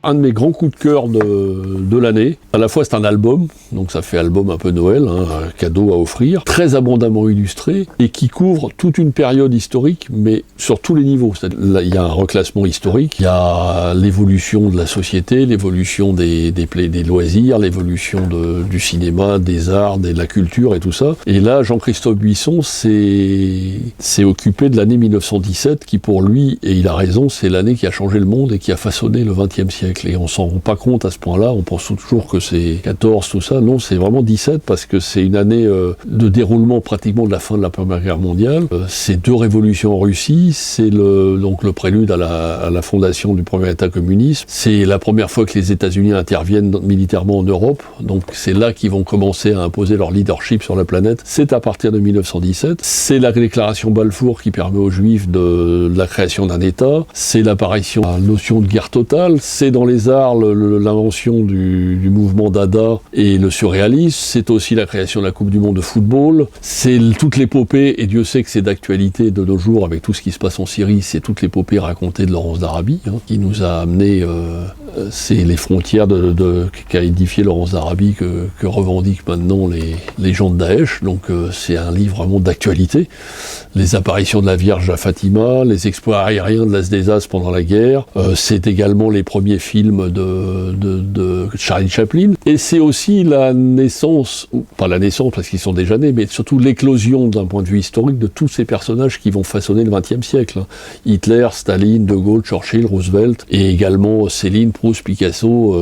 Un de mes grands coups de cœur de l'année, à la fois c'est un album, donc ça fait album un peu Noël, un cadeau à offrir, très abondamment illustré et qui couvre toute une période historique, mais sur tous les niveaux. Là, il y a un reclassement historique, il y a l'évolution de la société, l'évolution des loisirs, l'évolution du cinéma, des arts, de la culture et tout ça. Et là, Jean-Christophe Buisson s'est occupé de l'année 1917 qui pour lui, et il a raison, c'est l'année qui a changé le monde et qui a façonné le XXe siècle. Et on s'en rend pas compte à ce point-là, on pense toujours que c'est 14, tout ça. Non, c'est vraiment 17 parce que c'est une année de déroulement pratiquement de la fin de la Première Guerre mondiale. C'est 2 révolutions en Russie, c'est donc le prélude à la fondation du premier État communiste. C'est la première fois que les États-Unis interviennent militairement en Europe, donc c'est là qu'ils vont commencer à imposer leur leadership sur la planète. C'est à partir de 1917. C'est la déclaration Balfour qui permet aux Juifs de la création d'un État. C'est l'apparition de la notion de guerre totale. C'est dans les arts l'invention du mouvement Dada et le surréalisme, c'est aussi la création de la Coupe du Monde de football, c'est toute l'épopée, et Dieu sait que c'est d'actualité de nos jours avec tout ce qui se passe en Syrie, c'est toute l'épopée racontée de Laurence d'Arabie, qui nous a amené, c'est les frontières qu'a édifié Laurence d'Arabie que revendiquent maintenant les gens de Daesh, donc c'est un livre vraiment d'actualité. Les apparitions de la Vierge à Fatima, les exploits aériens de l'As des As pendant la guerre, c'est également les premiers films de Charlie Chaplin, et c'est aussi la naissance, ou pas la naissance parce qu'ils sont déjà nés, mais surtout l'éclosion d'un point de vue historique de tous ces personnages qui vont façonner le XXe siècle. Hitler, Staline, De Gaulle, Churchill, Roosevelt, et également Céline, Proust, Picasso,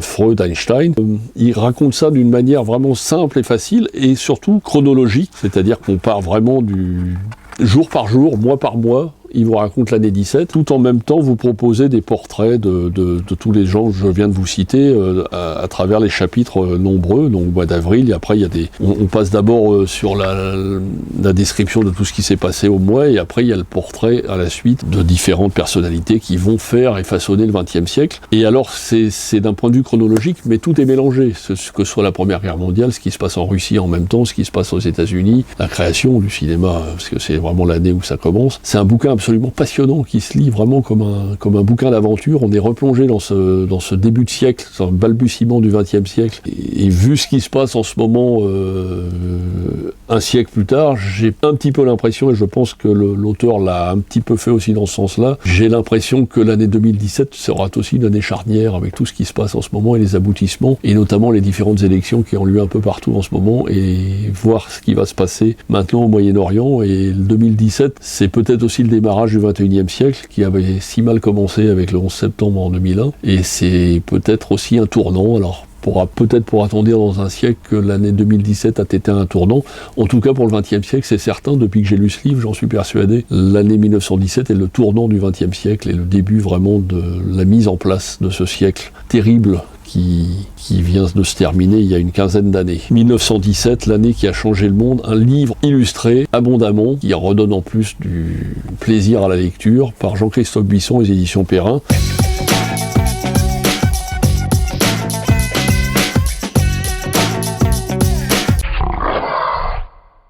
Freud, Einstein. Il raconte ça d'une manière vraiment simple et facile, et surtout chronologique, c'est-à-dire qu'on part vraiment du jour par jour, mois par mois. Il vous raconte l'année 17, tout en même temps vous proposez des portraits de tous les gens que je viens de vous citer à travers les chapitres nombreux, donc au mois d'avril, et après il y a on passe d'abord sur la description de tout ce qui s'est passé au mois, et après il y a le portrait à la suite de différentes personnalités qui vont faire et façonner le XXe siècle. Et alors c'est d'un point de vue chronologique, mais tout est mélangé, que ce soit la Première Guerre mondiale, ce qui se passe en Russie en même temps, ce qui se passe aux États-Unis, la création du cinéma, parce que c'est vraiment l'année où ça commence. C'est un bouquin absolument passionnant qui se lit vraiment comme un bouquin d'aventure. On est replongé dans ce début de siècle, dans le balbutiement du XXe siècle. Et vu ce qui se passe en ce moment, un siècle plus tard, j'ai un petit peu l'impression, et je pense que l'auteur l'a un petit peu fait aussi dans ce sens-là, j'ai l'impression que l'année 2017 sera aussi une année charnière avec tout ce qui se passe en ce moment et les aboutissements, et notamment les différentes élections qui ont lieu un peu partout en ce moment, et voir ce qui va se passer maintenant au Moyen-Orient. Et le 2017, c'est peut-être aussi le démarrage du XXIe siècle qui avait si mal commencé avec le 11 septembre en 2001, et c'est peut-être aussi un tournant. Alors peut-être pourra-t-on dire dans un siècle que l'année 2017 a été un tournant. En tout cas pour le XXe siècle, c'est certain, depuis que j'ai lu ce livre, j'en suis persuadé, l'année 1917 est le tournant du XXe siècle et le début vraiment de la mise en place de ce siècle terrible qui vient de se terminer il y a une quinzaine d'années. 1917, l'année qui a changé le monde, un livre illustré abondamment, qui redonne en plus du plaisir à la lecture, par Jean-Christophe Buisson, les éditions Perrin.